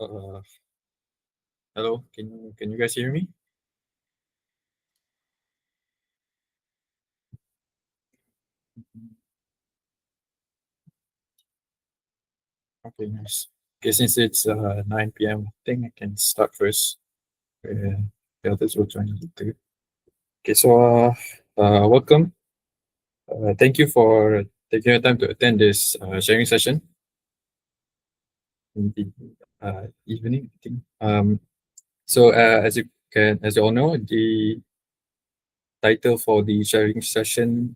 Hello, can you guys hear me? Okay, nice. Okay, since it's 9 p.m., I think I can start first. The others will join later. Okay, so welcome. Thank you for taking your time to attend this sharing session in the evening. I think. So as you all know, the title for the sharing session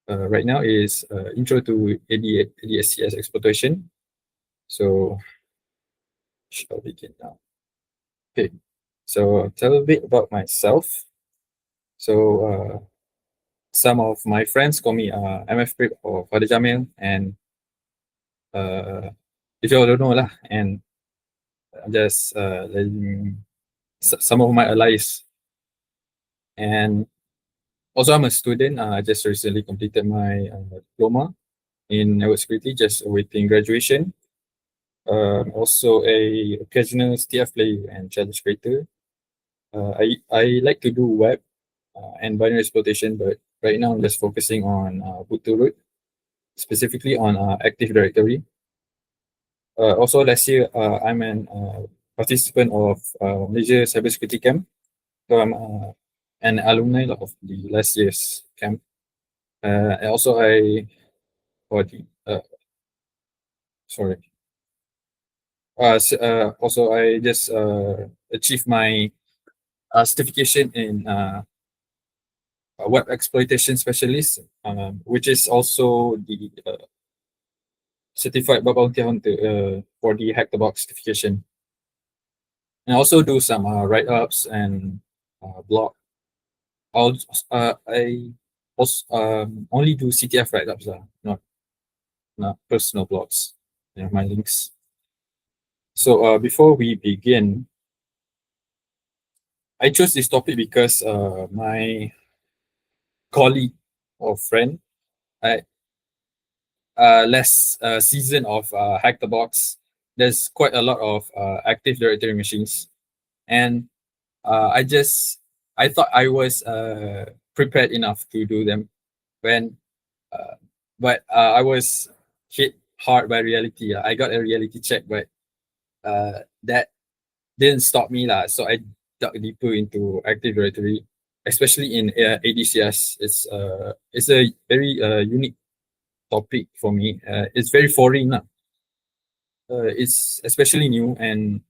right now is Intro to ADCS Exploitation. So shall begin now. Okay, so I'll tell a bit about myself. So some of my friends call me mfkrypt or Father Jamil, and uh, if you all don't know lah, and just letting some of my allies. And also, I'm a student. I just recently completed my diploma in network security, just awaiting graduation. Also, a occasional CTF player and challenge creator. I like to do web and binary exploitation, but right now I'm just focusing on boot to root, specifically on Active Directory. Also, last year I'm an participant of Malaysia Cybersecurity Camp, so I'm an alumni of the last year's camp. And also, for the sorry. Also, I just achieved my certification in web exploitation specialist, which is also the certified bug bounty hunter for the Hack the Box certification. And I also do some write-ups and blog. I also only do CTF write-ups, not personal blogs. My links. So before we begin, I chose this topic because my colleague or friend, I last season of Hack the Box, there's quite a lot of Active Directory machines, and I thought I was prepared enough to do them when, but I was hit hard by reality. I got a reality check, but that didn't stop me lah. So I dug deeper into Active Directory, especially in ADCS. It's a very unique topic for me. It's very foreign lah. It's especially new, and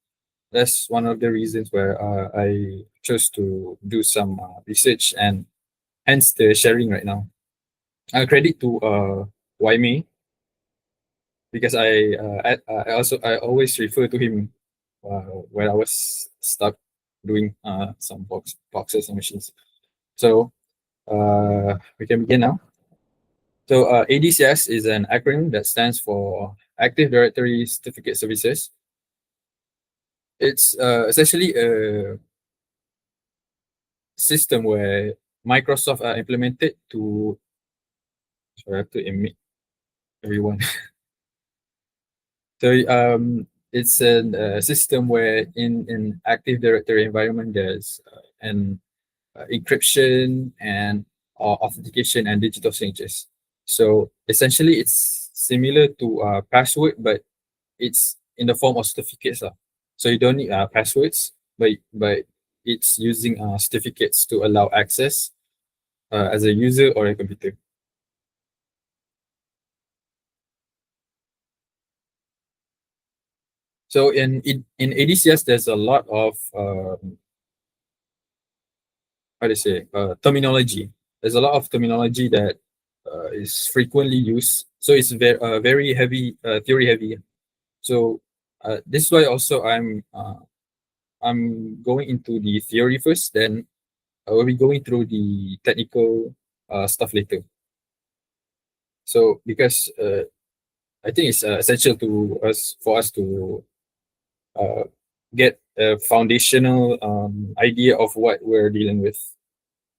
that's one of the reasons where I chose to do some research, and hence the sharing right now. Credit to Waime, because I always refer to him when I was stuck doing some boxes and machines. So we can begin now. So ADCS is an acronym that stands for Active Directory Certificate Services. It's essentially a system where Microsoft implemented to. So I have to admit everyone. So it's a system where in Active Directory environment there's an encryption and authentication and digital signatures. So essentially, it's similar to password, but it's in the form of certificates. So you don't need passwords, but it's using certificates to allow access as a user or a computer. So in ADCS, there's a lot of how to say terminology. There's a lot of terminology that is frequently used. So it's very heavy, theory heavy. So this is why also I'm going into the theory first, then I will be going through the technical stuff later. So because I think it's essential for us to get a foundational idea of what we're dealing with,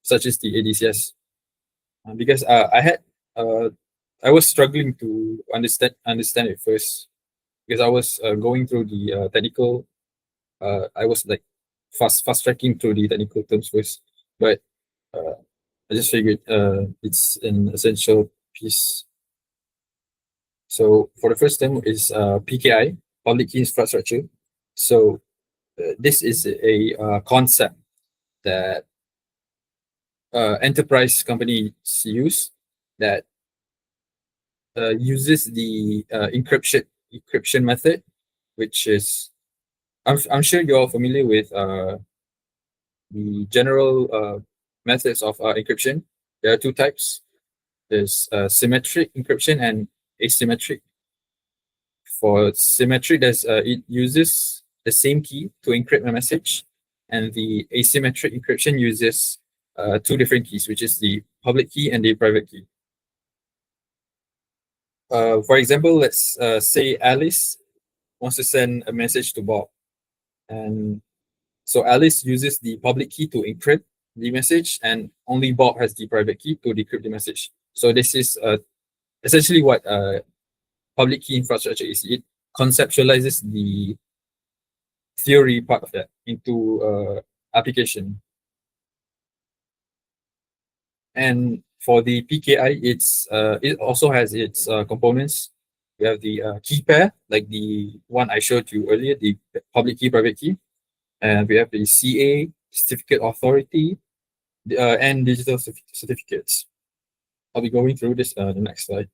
such as the ADCS. Because I was struggling to understand it first, because I was going through the technical. I was like fast tracking through the technical terms first, but I just figured it's an essential piece. So for the first term is PKI, public key infrastructure. So this is a concept that enterprise companies use that uses the encryption method, which is I'm sure you're all familiar with the general methods of encryption. There are two types. There's symmetric encryption and asymmetric. For symmetric, it uses the same key to encrypt a message, and the asymmetric encryption uses two different keys, which is the public key and the private key. For example, let's say Alice wants to send a message to Bob, and so Alice uses the public key to encrypt the message, and only Bob has the private key to decrypt the message. So this is essentially what public key infrastructure is. It conceptualizes the theory part of that into application. And for the PKI, it also has its components. We have the key pair, like the one I showed you earlier, the public key, private key. And we have the CA, certificate authority, and digital certificates. I'll be going through this the next slide.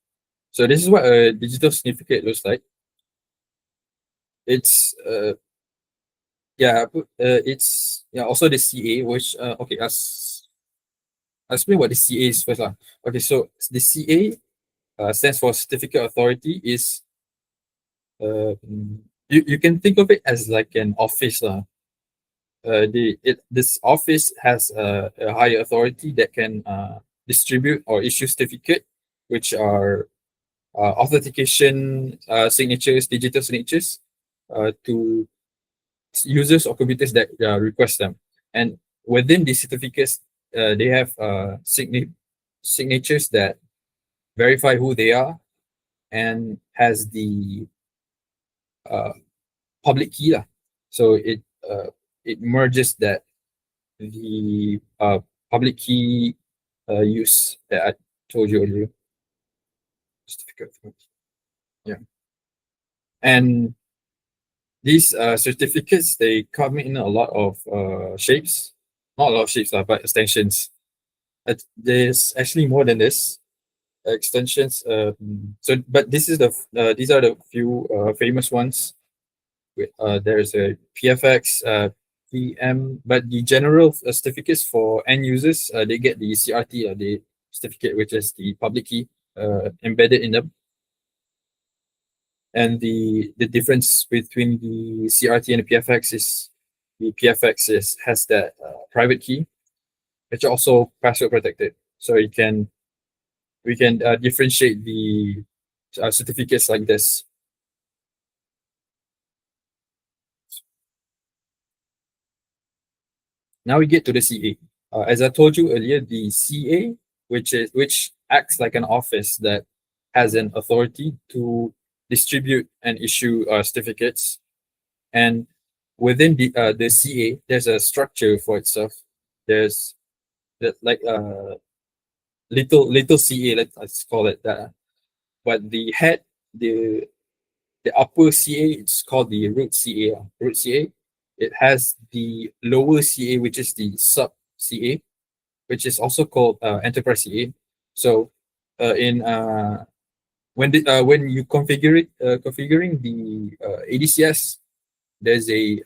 So this is what a digital certificate looks like. It's also the CA, which okay, I'll explain what the CA is first. Okay, so the CA stands for certificate authority. Is you can think of it as like an office. This office has a higher authority that can distribute or issue certificate, which are authentication signatures, digital signatures, to users or computers that request them. And within these certificates, they have signatures that verify who they are and has the public key. So it merges that the public key use that I told you earlier. Certificate. Yeah. And these certificates, they come in a lot of shapes. Not a lot of shapes, but extensions. There's actually more than this extensions. But these are the few famous ones. There's a PFX, PM, but the general certificates for end users, they get the CRT, the certificate, which is the public key embedded in them. And the difference between the CRT and the PFX is the PFX has that private key, which also password protected. So we can differentiate the certificates like this. Now we get to the CA. As I told you earlier, the CA, which acts like an office that has an authority to distribute and issue certificates, and within the CA, there's a structure for itself. There's like little CA, let's call it that. But the head, the upper CA, it's called the root CA. Root CA. It has the lower CA, which is the sub CA, which is also called enterprise CA. So when you configuring the ADCS, there's a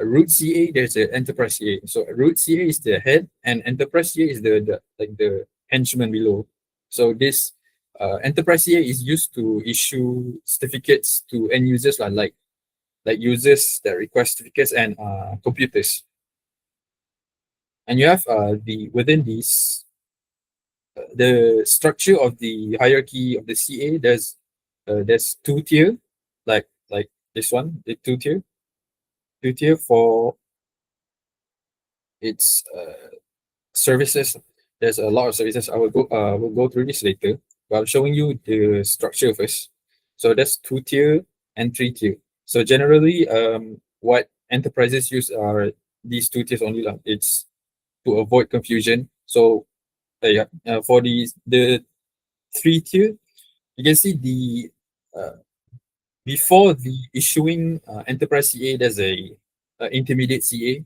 root CA, there's an enterprise CA. So root CA is the head, and enterprise CA is the henchman below. So this enterprise CA is used to issue certificates to end users like users that request certificates and computers. And you have within these the structure of the hierarchy of the CA. There's two tier, like this one, the two tier for its services. There's a lot of services. We'll go through this later, but I'm showing you the structure first. So that's two tier. and 3-tier. So generally, what enterprises use are these 2 tiers only. It's to avoid confusion. So for the 3-tier, you can see the before the issuing enterprise CA, there's a intermediate CA,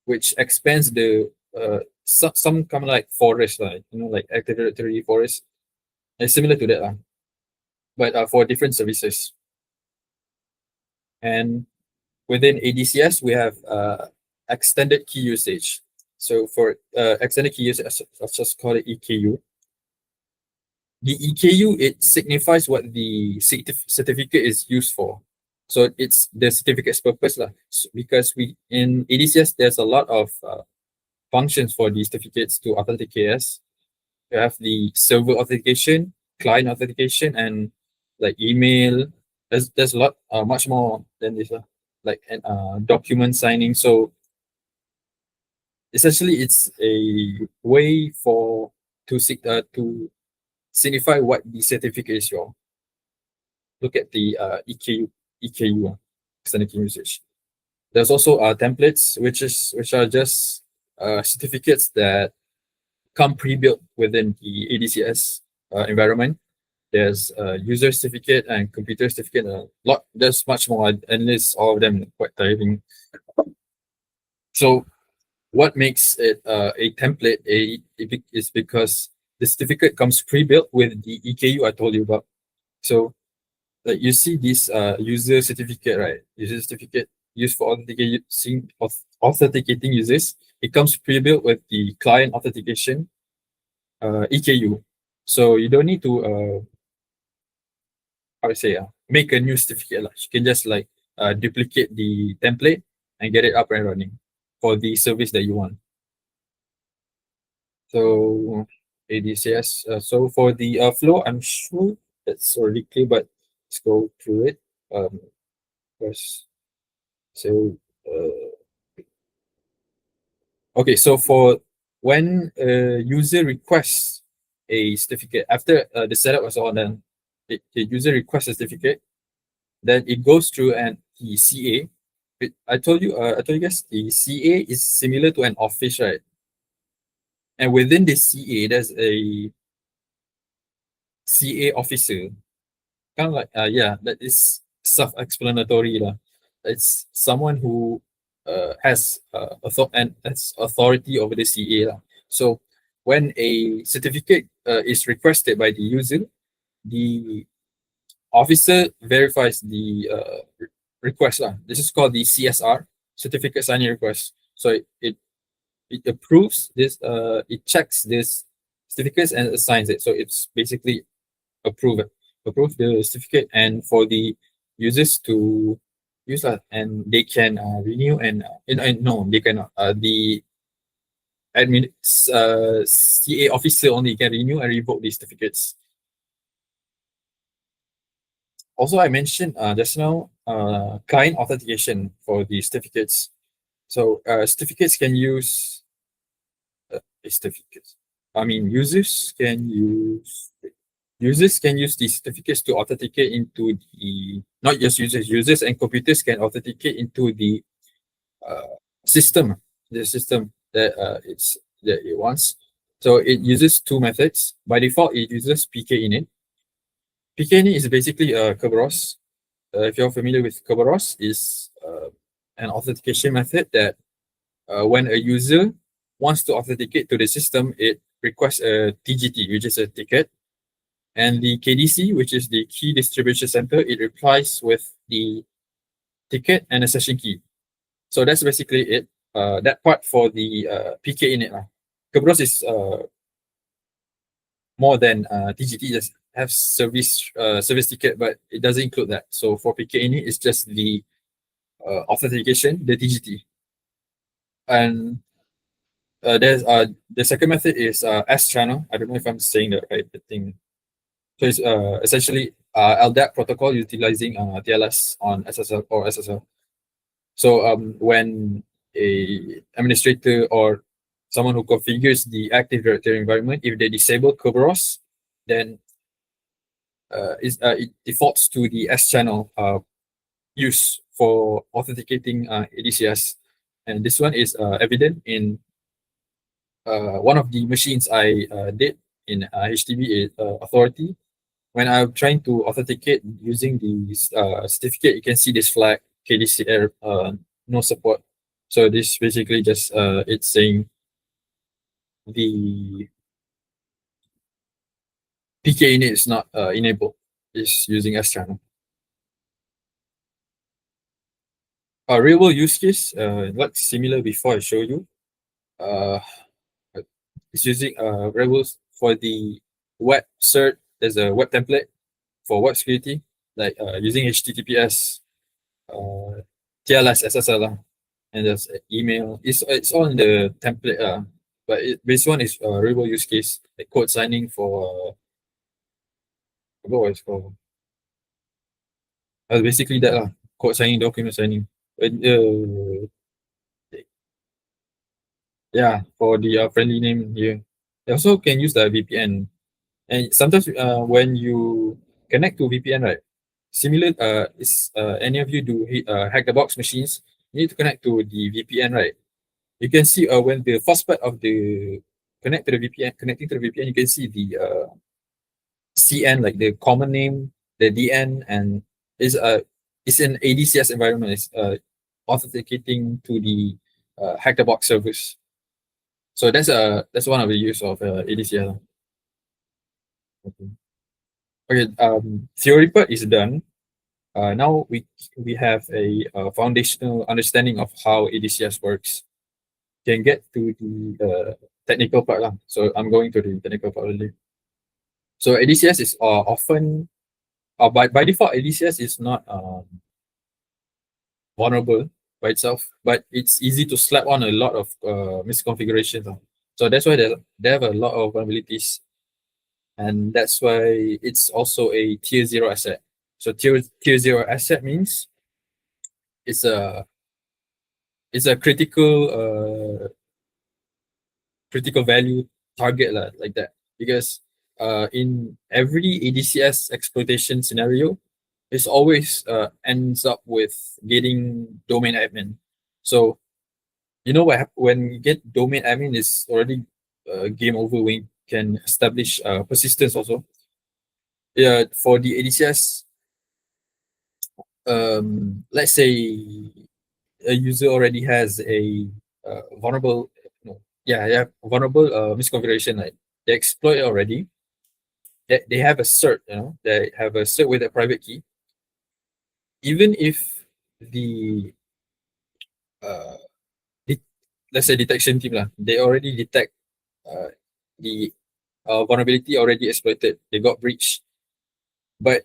which expands the some kind of like forest, like Active Directory forest. It's similar to that, but for different services. And within ADCS, we have extended key usage. So for extended key usage, let's just call it EKU. The EKU, it signifies what the certificate is used for. So it's the certificate's purpose, because we in ADCS, there's a lot of functions for these certificates to authenticate us. You have the server authentication, client authentication, and like email. There's a lot much more than this, like document signing. So essentially, it's a way to signify what the certificate is. Look at the EKU, extended key usage. There's also templates, which are just certificates that come pre-built within the ADCS environment. There's user certificate and computer certificate. There's much more, and list all of them quite tiring. So what makes it a template is because the certificate comes pre-built with the EKU I told you about. So like you see this user certificate, right? User certificate used for authenticating users. It comes pre-built with the client authentication EKU. So you don't need to make a new certificate. You can just duplicate the template and get it up and running for the service that you want. So ADCS. So for the flow, I'm sure that's already clear, but let's go through it. First, so okay. So for when a user requests a certificate after the setup was all done, the user requests a certificate, then it goes through the CA. I told you guys the CA is similar to an office, right? And within the CA, there's a CA officer. Kind of like that is self-explanatory lah. It's someone who has authority over the CA lah. So when a certificate is requested by the user, the officer verifies the request lah. This is called the CSR, certificate signing request. So it approves this. It checks this certificates and assigns it. So it's basically approve the certificate, and for the users to use that, and they can renew and no, they cannot. The admin CA officer only can renew and revoke these certificates. Also, I mentioned just now client authentication for the certificates. So certificates can use certificates. I mean, users can use these certificates to authenticate into the, not just users and computers can authenticate into the system that it wants. So it uses two methods. By default, it uses pkinit. Pkinit is basically Kerberos. If you're familiar with Kerberos, is an authentication method that when a user wants to authenticate to the system, it requests a TGT, which is a ticket. And the KDC, which is the key distribution center, it replies with the ticket and a session key. So that's basically it. That part for the pkinit. Kerberos is more than TGT, just have service ticket, but it doesn't include that. So for pkinit, it's just the authentication, the TGT. And there's the second method is S channel. I don't know if I'm saying that right. I think so. It's essentially LDAP protocol utilizing TLS on SSL or SSL. So when a administrator or someone who configures the Active Directory environment, if they disable Kerberos, then it defaults to the S channel use for authenticating ADCS, and this one is evident in one of the machines I did in HDB authority. When I'm trying to authenticate using the certificate, you can see this flag KDCR no support. So this basically just it's saying the PK init is not enabled. It's using S channel. Real world use case, like similar before I show you. It's using real world for the web cert. There's a web template for web security, like using HTTPS, TLS, SSL, and there's email. It's all in the template, but this one is real world use case, like code signing for I forgot what it's called. Basically that code signing, document signing. Yeah, for the friendly name here. You also can use the VPN, and sometimes when you connect to VPN, right? Similar, is any of you do hack the box machines? You need to connect to the VPN, right? You can see when the first part of the connecting to the VPN, you can see the CN, like the common name, the DN, and is it's an ADCS environment. It's authenticating to the hack the box service. So that's one of the use of ADCS. Okay. Okay. Theory part is done. Now we have a foundational understanding of how ADCS works. Can get to the technical part lah. So I'm going to the technical part only. So ADCS is often by default ADCS is not vulnerable by itself, but it's easy to slap on a lot of misconfigurations. So that's why they have a lot of vulnerabilities, and that's why it's also a tier 0 asset. So tier 0 asset means it's a critical value target like that, because in every ADCS exploitation scenario, it's always ends up with getting domain admin. So you know what when you get domain admin, is already game over. We can establish persistence also. Yeah, for the ADCS, let's say a user already has a vulnerable, no, yeah, vulnerable misconfiguration. Like they exploit it already. They have a cert, they have a cert with a private key. Even if the uh, let's say detection team they already detect the vulnerability already exploited. They got breached, but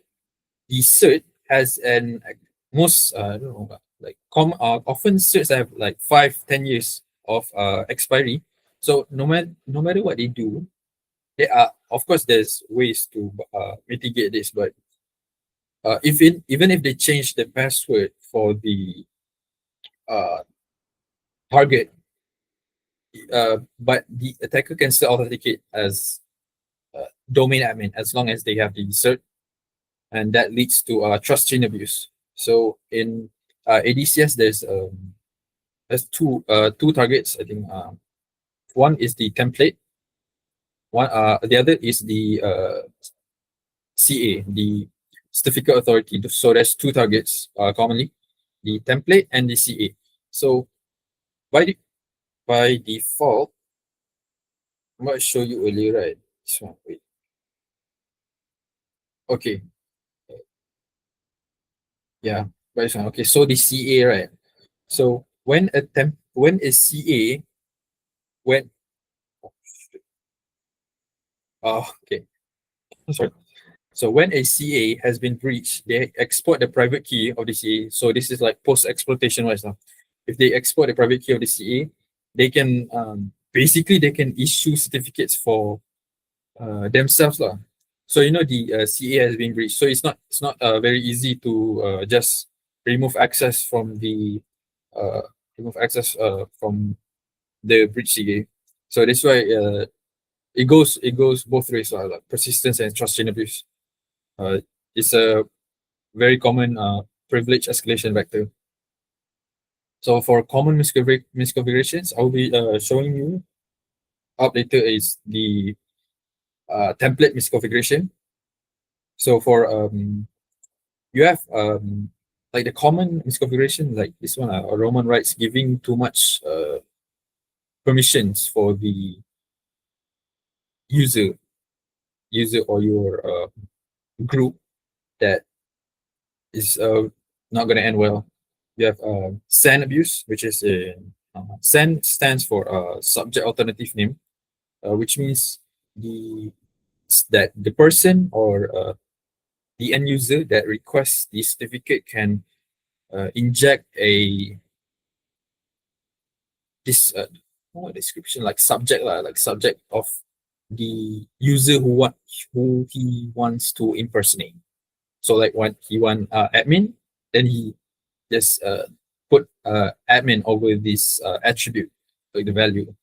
the cert has an most I don't know, like often certs have like 5-10 years of expiry. So no matter what they do, there are, of course, there's ways to mitigate this, but even if they change the password for the uh, target, but the attacker can still authenticate as domain admin as long as they have the cert, and that leads to trust chain abuse. So in ADCS, there's two targets. I think one is the template. The other is the CA, the certificate authority. So there's two targets commonly, the template and the CA. So by default, I'm going to show you earlier, right? This one, wait. Okay. Yeah, by this one. Okay, so the CA, right? So when a CA when okay, sorry. So when a CA has been breached, they export the private key of the CA. So this is like post exploitation wise now. If they export the private key of the CA, they can basically they can issue certificates for themselves lah. So the CA has been breached. So it's not very easy to just remove access from the from the breach CA. So that's why it goes both ways, like persistence and trust chain abuse. It's a very common privilege escalation vector. So for common misconfigurations, I'll be showing you up later is the template misconfiguration. So for you have like the common misconfiguration like this one, Roman writes giving too much permissions for the user or your group that is not going to end well. You have SAN abuse, which is a SAN stands for subject alternative name, which means the that the person or the end user that requests the certificate can inject a this description like subject like subject of the user who he wants to impersonate. So like when he want admin, then he just put admin over this attribute, like the value,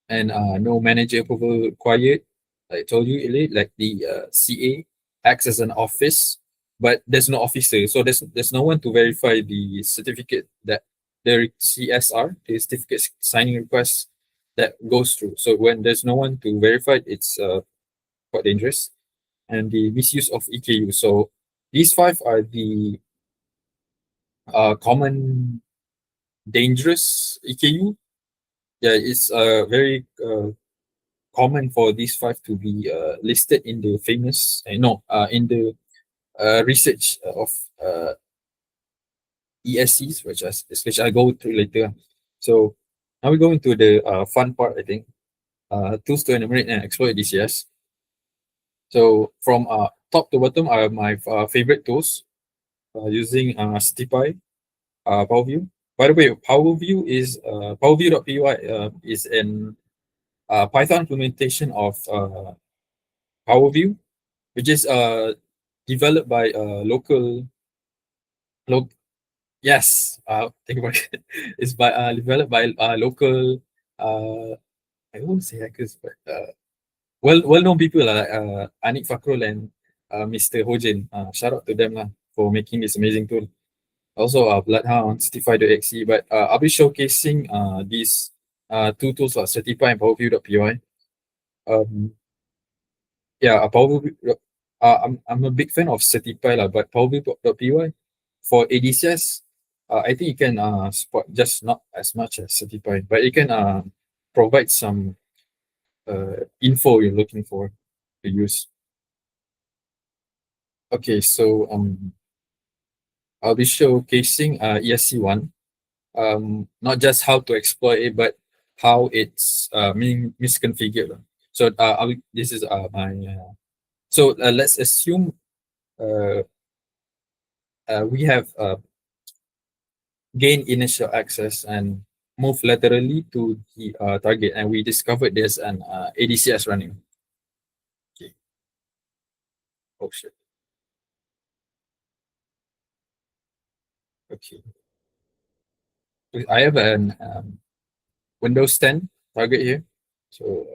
and no manager approval required. I told you earlier, like the CA acts as an office, but there's no officer, so there's no one to verify the certificate that the CSR, the certificate signing request that goes through. So when there's no one to verify, it's quite dangerous. And the misuse of EKU. So these five are the common dangerous EKU. Yeah, it's very common for these five to be listed in the famous no in the research of ESCs, which I go through later. So now we go into the fun part. I think tools to enumerate and exploit ADCS. So from top to bottom are my favorite tools using CTPy, PowerView. By the way, PowerView is PowerView.py is an Python implementation of PowerView, which is developed by local yes think about it. It's by developed by local I won't say hackers, but well known people like Anik Fakrul and Mr. Hojin. Shout out to them for making this amazing tool. Also Bloodhound, Certify.exe, but I'll be showcasing these two tools like Certify and PowerView.py. Um, yeah, PowerView. I'm a big fan of Certify but PowerView.py for ADCS, I think you can support just not as much as Certify, but you can provide some info you're looking for to use. Okay, so I'll be showcasing ESC1, not just how to exploit it, but how it's misconfigured. So this is my so let's assume uh, we have gained initial access and move laterally to the target, and we discovered there's an ADCS running. Okay. Oh shit. Okay. I have an Windows 10 target here. So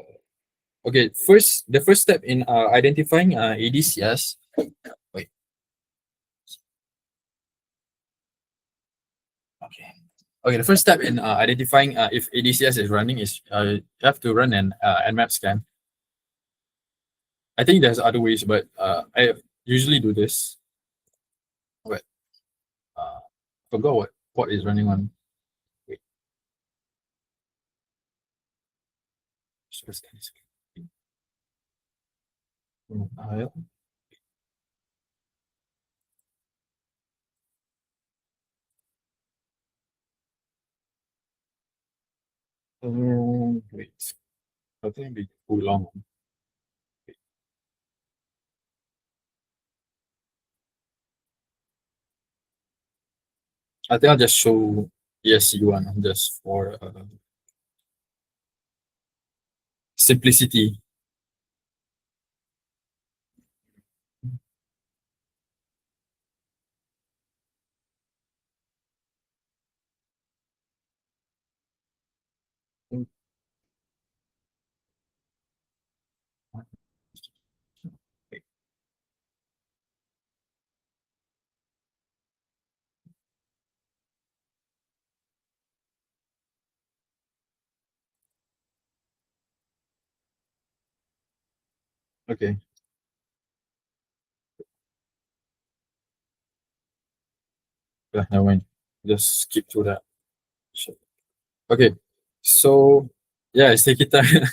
okay, the first step in identifying ADCS. Wait. Okay. Okay, the first step in identifying if ADCS is running is you have to run an nmap scan. I think there's other ways, but I usually do this. But forgot what port is running on. Wait, scan is yeah. Wait, I think it'd be too long. I think I'll just show ESC1 just for simplicity. Okay. Yeah, never mind. Just skip through that. Sure. Okay. So yeah, it's taking time.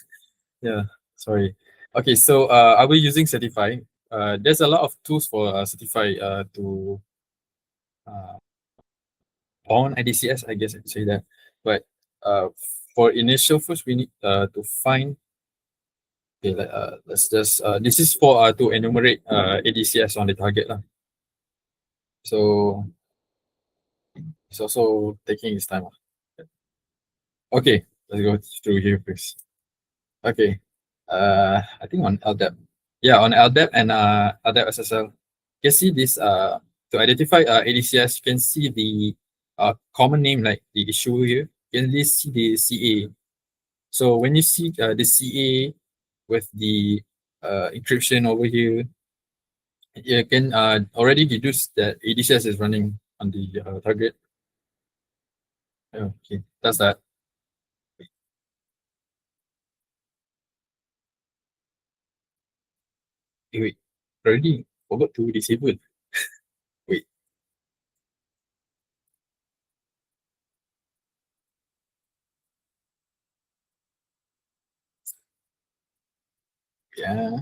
Yeah, sorry. Okay, so are we using Certify? There's a lot of tools for Certify to uh, on ADCS, I guess I'd say that. But uh, for initial first, we need to find. Okay, let's just this is for to enumerate ADCS on the target lah. So it's also taking its time. Okay, let's go through here first. Okay, I think on LDAP. Yeah, on LDAP and LDAP SSL. You can see this to identify ADCS, you can see the common name like the issue here. You can see the CA. So when you see the CA with the encryption over here, you can already deduce that ADCS is running on the target. Okay, that's that. Wait, already forgot to disable. Wait, yeah.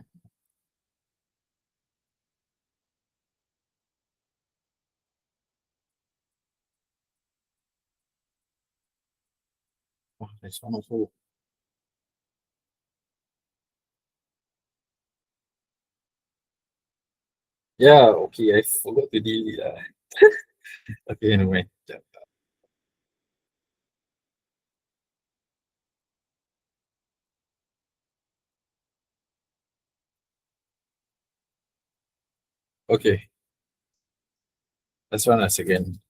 Oh, there's one also. Yeah, okay, I forgot to delete. Okay, anyway. Yeah. Okay, let's run us again.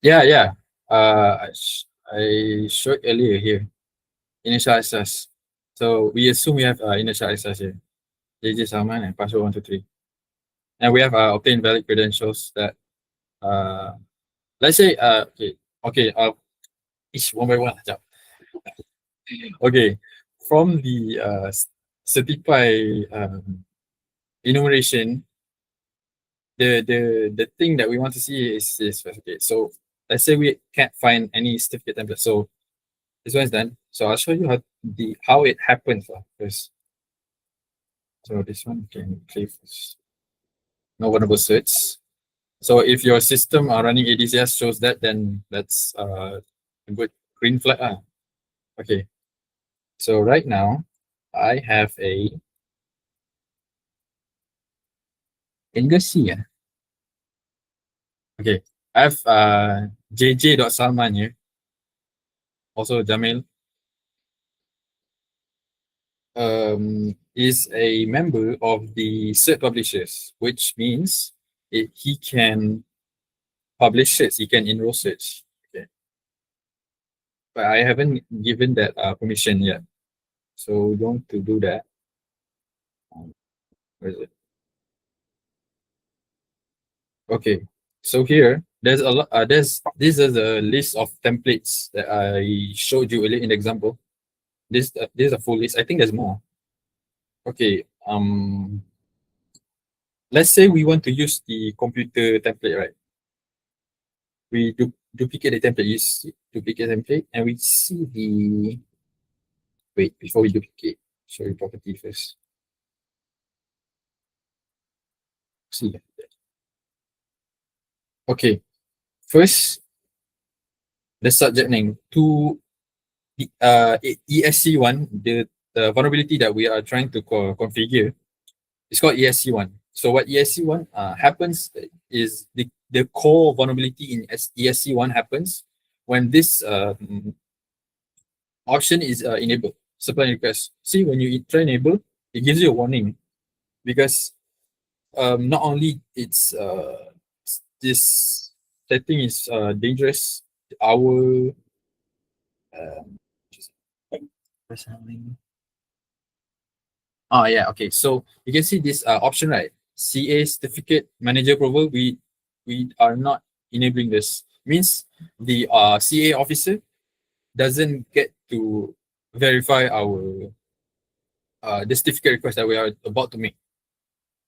Yeah, yeah. I showed earlier here. Initial access. So we assume we have initial access here. JJ Salman and password 123. And we have obtained valid credentials that let's say okay each one by one. Sekejap. Okay. From the certify enumeration, the thing that we want to see is okay. So let's say we can't find any certificate template. So this one is done. So I'll show you how it happens first. So this one can click no vulnerable search. So if your system are running ADCS shows that, then that's a good green flag. Okay. So right now I have a can you guys see? Okay. I have jj.salman here. Also Jamil is a member of the cert publishers, which means he can publish certs, he can enroll certs. Okay. But I haven't given that permission yet. So we want to do that. Where is it? Okay. So here, there's a lot. This is a list of templates that I showed you earlier in the example. This is a full list. I think there's more. Okay. Let's say we want to use the computer template, right? We duplicate the template. Use duplicate template, and we see the wait before we duplicate. Show you property first. See. Okay. First, the subject name to ESC1, the vulnerability that we are trying to configure is called ESC1. So what ESC1 happens is the core vulnerability in ESC1 happens when this option is enabled, supply request. See, when you try enable, it gives you a warning because not only it's this setting is dangerous, our just- oh yeah, okay. So you can see this option, right? CA certificate manager approval. We are not enabling this. Means the CA officer doesn't get to verify our the certificate request that we are about to make.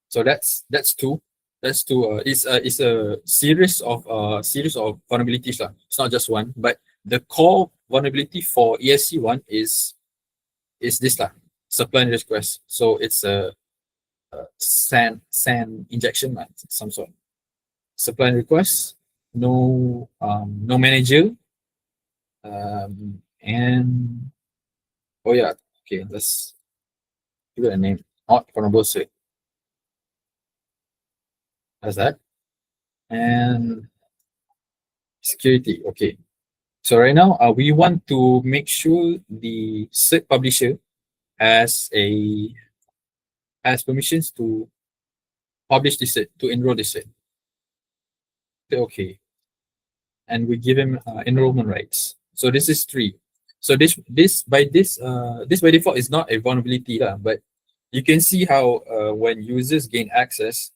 So that's two. That's two. It's a series of vulnerabilities lah. It's not just one, but the core vulnerability for ESC one is this lah, supply and request. So it's a sand injection lah, some sort. Supply and request, no manager, and oh yeah, okay, let's give it a name. Not vulnerable set. That's that. And security. Okay. So right now, we want to make sure the cert publisher has permissions to publish the cert, to enroll the cert. Okay. And we give him enrollment rights. So this is 3. So this by default is not a vulnerability lah, but you can see how when users gain access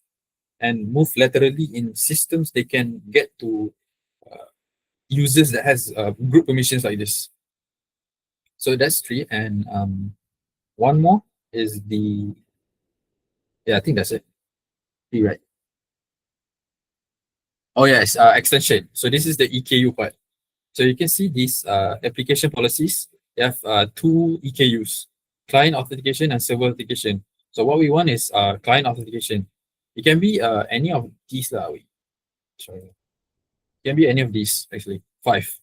and move laterally in systems, they can get to users that has group permissions like this. So that's 3, and one more is I think that's it. 3, right? Oh yes, extension. So this is the EKU part. So you can see these application policies. They have 2 EKUs, client authentication and server authentication. So what we want is client authentication. It can be any of these lah. Sorry, it can be any of these actually. 5,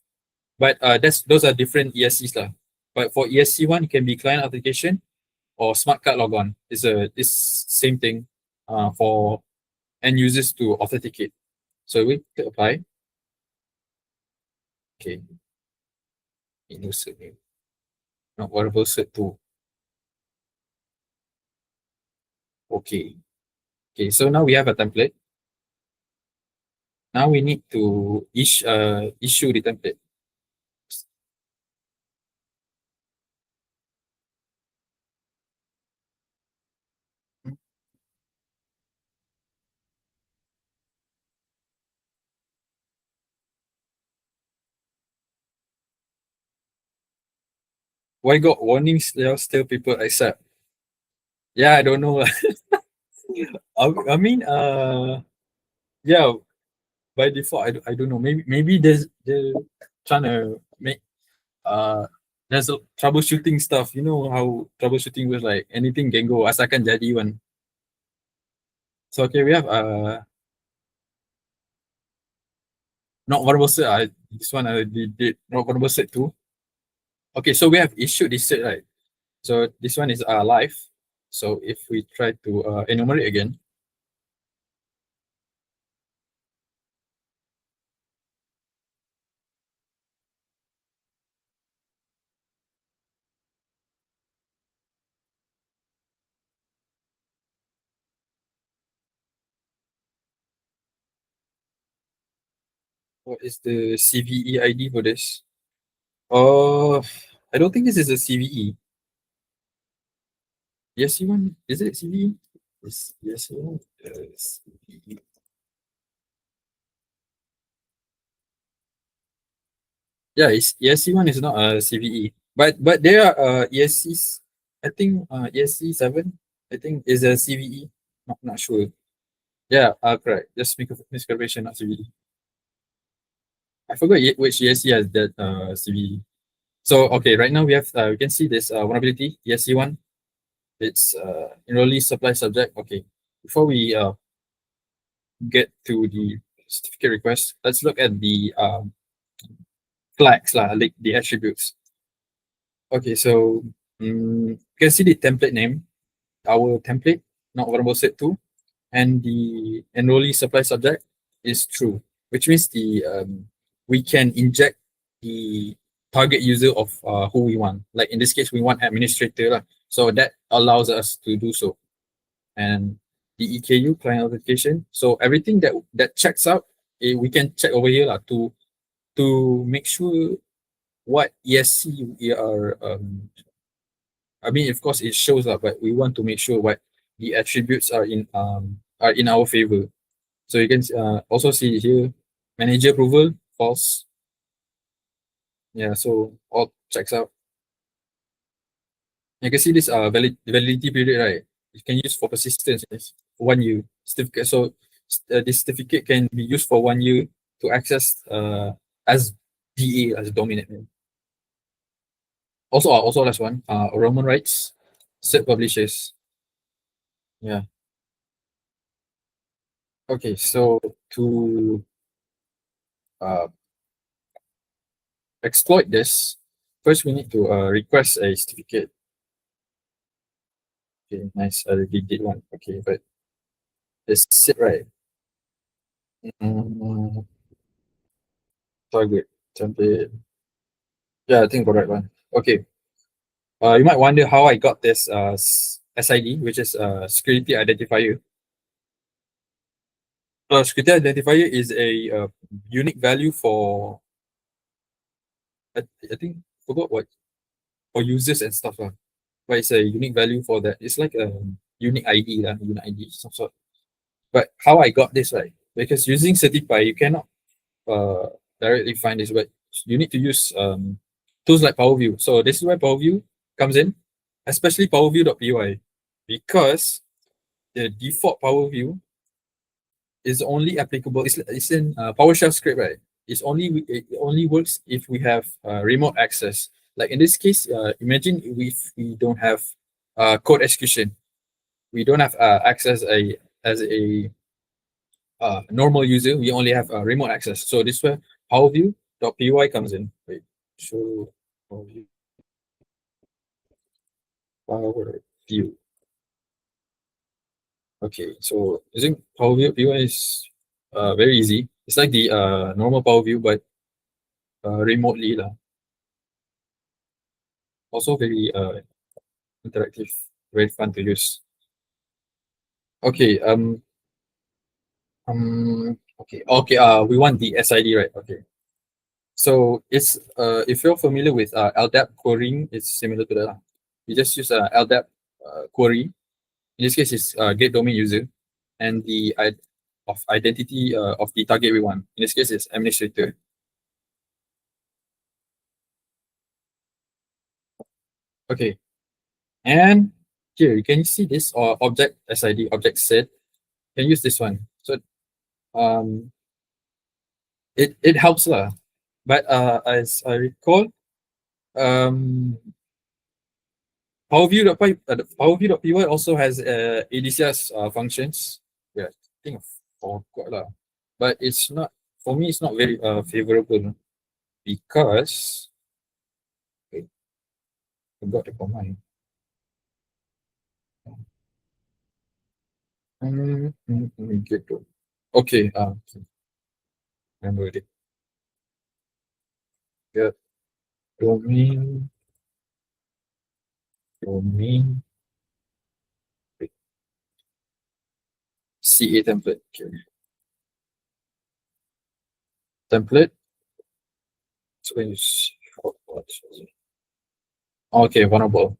but those are different ESCs lah. But for ESC one, it can be client authentication or smart card logon. It's same thing for end users to authenticate. So we click apply. Okay. New cert name. Not variable cert 2. Okay. Okay, so now we have a template. Now we need to issue the template. Why got warnings? There are still people accept. Yeah, I don't know. I mean, yeah, by default, I don't know. Maybe they're trying to make there's a troubleshooting stuff. You know how troubleshooting was like anything can go. Asalkan jadi one. So okay, we have not vulnerable cert. This one I did not vulnerable cert too. Okay, so we have issued this cert, right? So this one is live. So if we try to enumerate again, what is the CVE ID for this? I don't think this is a CVE. Yes, one is it CVE? Yes, one. CVE. Yeah, ESC one is not a CVE, but there are ESCs. I think ESC 7. I think is a CVE. Not sure. Yeah, correct. Just miscalculation, not CVE. I forgot which ESC has that CVE. So okay, right now we have we can see this vulnerability ESC one. It's enrollee supply subject. Okay, before we get to the certificate request, let's look at the flags lah, like the attributes. Okay, so you can see the template name, our template, not vulnerable set 2, and the enrollee supply subject is true, which means the we can inject the target user of who we want. Like in this case, we want administrator lah. So that allows us to do so. And the EKU client authentication. So everything that checks out, we can check over here to make sure what ESC we are. I mean, of course, it shows up, but we want to make sure what the attributes are in our favor. So you can also see here, manager approval false. Yeah, so all checks out. You can see this validity period, right? You can use for persistence, yes, 1 year certificate. So this certificate can be used for 1 year to access as DA, as dominant name. Also last one, Roman rights, cert publishers. Yeah. Okay, so to uh, exploit this, first we need to request a certificate. Okay, nice. I already did one. Okay, but it's it right. Target template. Yeah, I think the right one. Okay. You might wonder how I got this SID, which is security identifier. Security identifier is a unique value for I think forgot what for users and stuff but it's a unique value for that. It's like a unique ID unique ID some sort. But how I got this right? Because using Certify, you cannot uh directly find this, but you need to use tools like PowerView. So this is where PowerView comes in, especially PowerView.py, because the default PowerView is only applicable. It's in PowerShell script, right? It only works if we have remote access. Like in this case, imagine if we don't have code execution, we don't have access as a normal user. We only have remote access. So this is where PowerView.py comes in. Wait, show PowerView. PowerView. Okay, so using PowerView.py is very easy. It's like the normal PowerView, but remotely lah. Also very interactive, very fun to use. Okay, okay, we want the SID, right? Okay. So it's if you're familiar with LDAP querying, it's similar to that. You just use LDAP query. In this case, it's get domain user and the identity of the target we want. In this case, it's administrator. Okay, and here you can see this object SID object set. You can use this one. So it helps lah. But as I recall, PowerView.py also has ADCS functions. Yeah, I think I forgot lah. But it's not, for me, it's not very favorable because I forgot the command. Get to okay. Remember it. Get domain CA template. Okay. Template. So when you okay, vulnerable.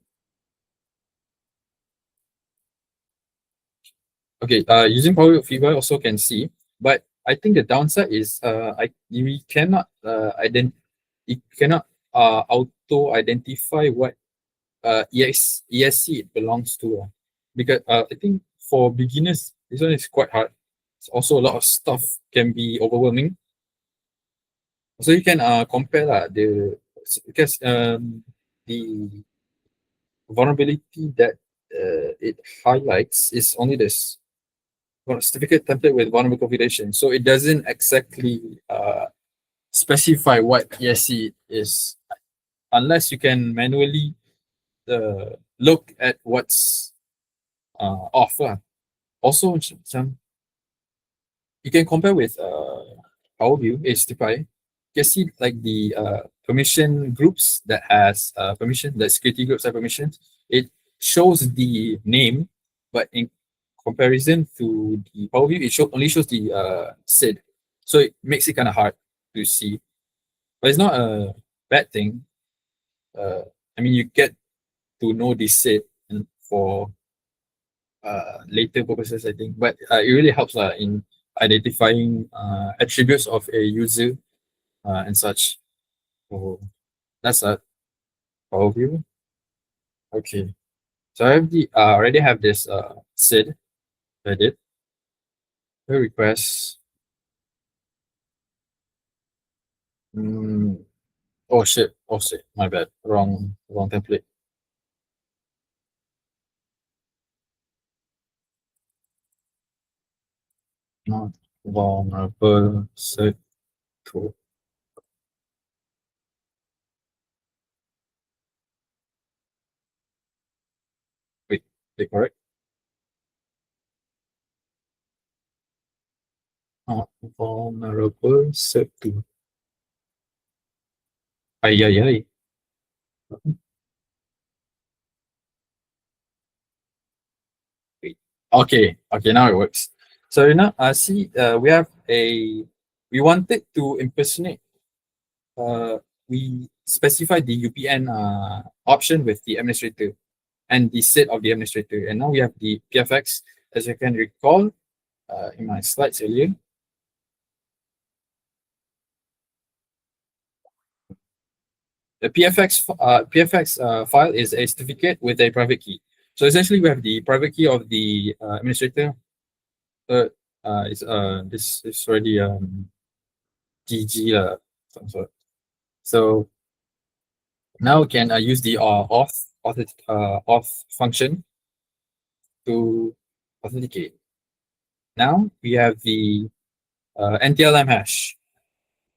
Okay, using PowerView also can see, but I think the downside is we cannot it cannot auto identify what ESC it belongs to, because I think for beginners this one is quite hard. It's also a lot of stuff can be overwhelming. So you can compare because the vulnerability that it highlights is only this certificate template with vulnerable configuration. So it doesn't exactly specify what ESC is, unless you can manually look at what's off. Also, you can compare with PowerView, HTTP. You can see like the permission groups that has permission, the security groups have permissions. It shows the name, but in comparison to the power view, it only shows the SID. So it makes it kind of hard to see. But it's not a bad thing. I mean, you get to know the SID and for later purposes, I think. But it really helps in identifying attributes of a user and such. So that's a overview. Okay. So I have already have this SID edit. The request. Oh shit. Oh shit. My bad. Wrong template. Not vulnerable set to. Wait, is it correct? Not vulnerable set to. Ay, ay, ay. Wait. Okay, now it works. So now see we wanted to impersonate. We specified the UPN option with the administrator and the set of the administrator, and now we have the PFX. As you can recall in my slides earlier, the PFX file is a certificate with a private key. So essentially, we have the private key of the administrator. This is already GG So now we can use the auth function to authenticate. Now we have the NTLM hash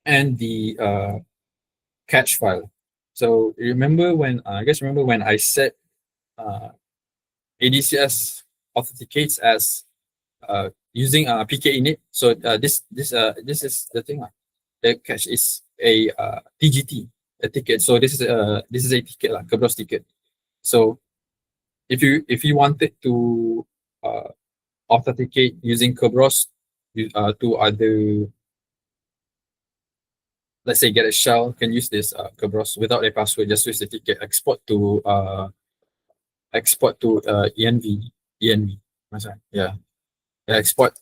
and the catch file. So remember when I set ADCS authenticates as using PK init. So this is the thing. The cache is a TGT, a ticket. So this is a ticket, like Kerberos ticket. So if you wanted to authenticate using Kerberos to either, let's say, get a shell, can use this Kerberos without a password. Just use the ticket. Export to env. Yeah, export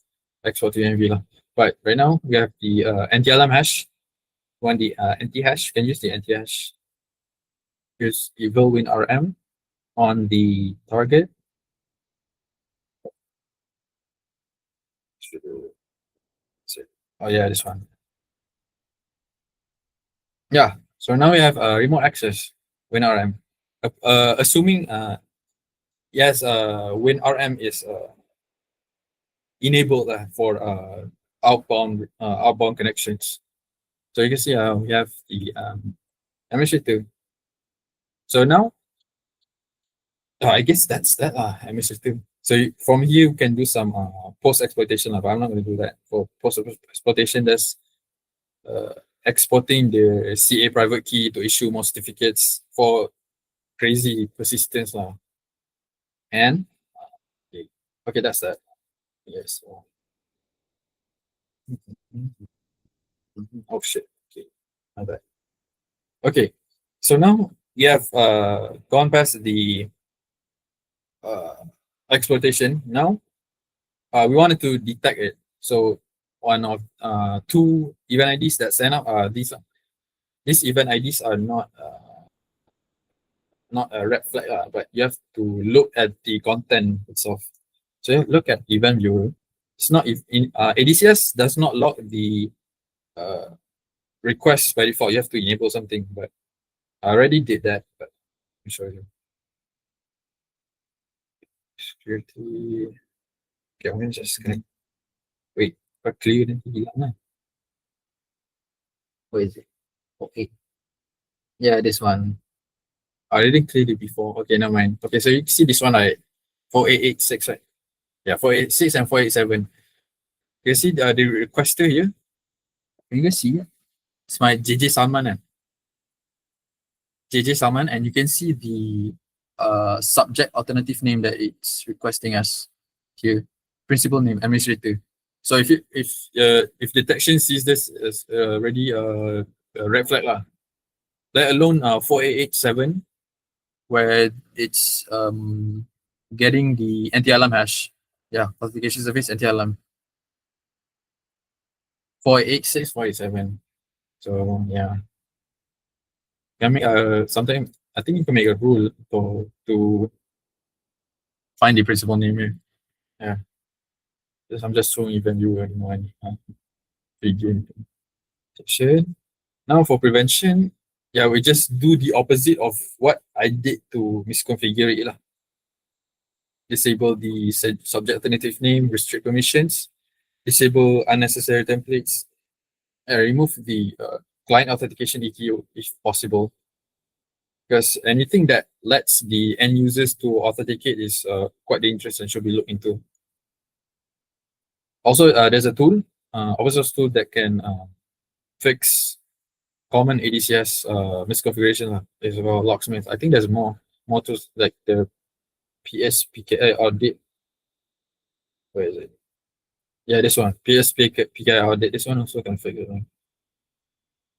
to env lah. But right now we have the NTLM hash. Want the NT hash? Can use the NT hash. Use evil win RM on the target. Oh yeah, this one. Yeah. So now we have remote access WinRM. Assuming yes, WinRM is enabled for outbound connections. So you can see we have the administrator. So now I guess that's that administrator. So from here you can do some post exploitation, but I'm not going to do that. For post exploitation, there's exporting the CA private key to issue more certificates for crazy persistence lah. And okay, that's that. Yes. Oh shit. Okay, my bad. Okay, so now we have gone past the exploitation. Now we wanted to detect it. So one of two event IDs that send up these event IDs are not a red flag, but you have to look at the content itself. So you look at event viewer. It's not if in ADCS does not log the request by default. You have to enable something, but I already did that. But let me show you. Security. Okay, I'm gonna just connect. Wait, but clear nanti hilang lah. What is it? Okay. Yeah, this one. I didn't clear it before. Okay, never mind. Okay, so you see this one, right? 4886, right? Yeah, 486 and 487. You see the requester here? You can see it. It's my JJ Salman. JJ Salman, and you can see the subject alternative name that it's requesting us here. principal name administrator. So if detection sees this as already a red flag lah, let alone 4887 where it's getting the anti-alarm hash. Yeah, authentication service anti-alarm. 486, 487. So yeah. Can make sometimes I think you can make a rule to find the principal name here. Yeah. I'm just showing even you know any begin detection. Now for prevention, yeah, we just do the opposite of what I did to misconfigure it lah. Disable the subject alternative name, restrict permissions, disable unnecessary templates, and remove the client authentication EQ if possible. Because anything that lets the end users to authenticate is quite dangerous and should be looked into. Also, there's a tool, open source tool that can fix common ADCS misconfiguration. It's about locksmith. I think there's more tools like the PSPKI audit. Where is it? Yeah, this one, PSPKI audit. This one also can fix it.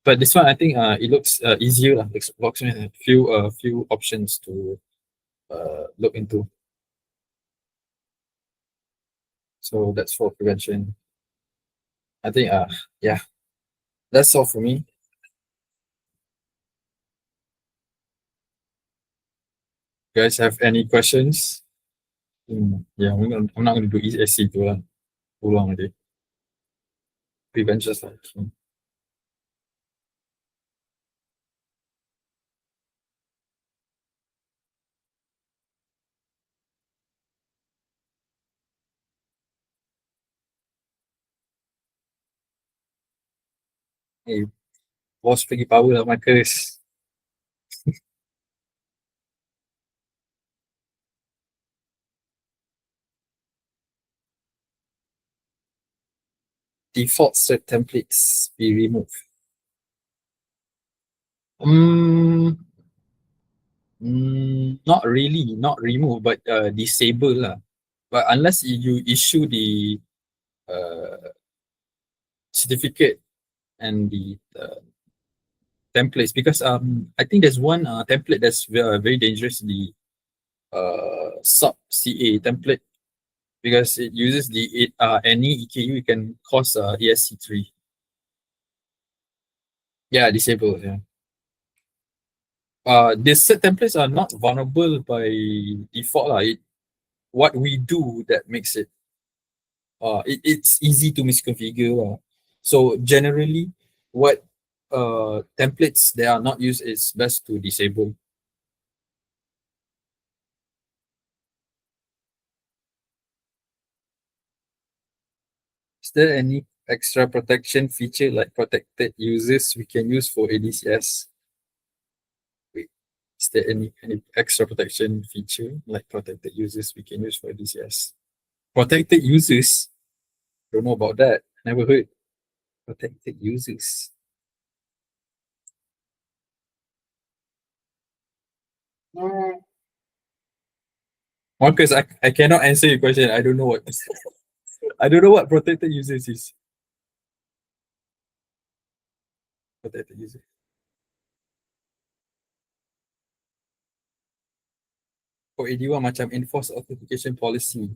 But this one, I think it looks easier. Locksmith has few options to look into. So that's for prevention. I think yeah, that's all for me. You guys have any questions? Yeah, I'm not going to do ESC too long already. Prevention stuff. Hey, boss pergi power lah Marcus. Default set templates be removed. Not really, not remove, but disable lah. But unless you issue the certificate and the templates, because I think there's one template that's very dangerous, the sub CA template, because it uses the any EKU, it can cause ESC3. Yeah, disable. Yeah. These set templates are not vulnerable by default lah. What we do that makes it it's easy to misconfigure. So generally, what templates that are not used is best to disable. Is there any extra protection feature like protected users we can use for ADCS? Wait, is there any extra protection feature like protected users we can use for ADCS? Protected users? Don't know about that. Never heard. Protected users. Marcus, I cannot answer your question. I don't know what I don't know what protected users is. Protected user. For AD1 macam enforce authentication policy.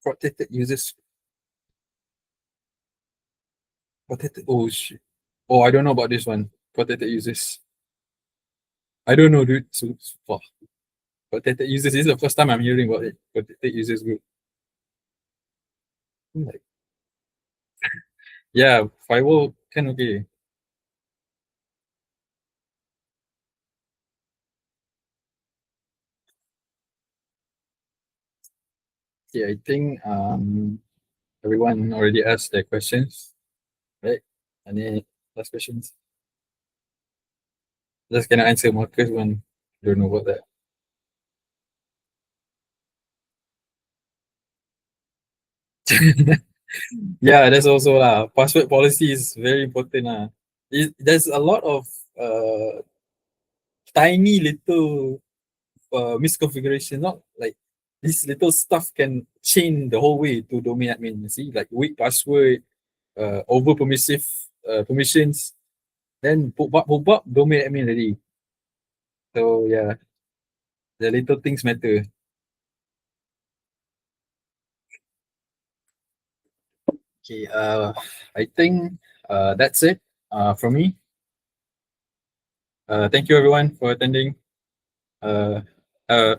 Protected users. Protected. Oh shit. Oh, I don't know about this one. Protected users. I don't know, dude. So far. Protected users. This is the first time I'm hearing about it. Protected users group. Like, yeah, firewall can okay. Yeah, I think everyone already asked their questions, right? Any last questions? Just cannot answer Marcus one. Don't know about that. Yeah, that's also lah. Password policy is very important lah. There's a lot of tiny little misconfiguration, not like this little stuff can chain the whole way to domain admin. You see, like weak password, over permissive permissions, then pop up domain admin already. So yeah, the little things matter. Okay, I think that's it from me. Thank you everyone for attending. Uh, uh,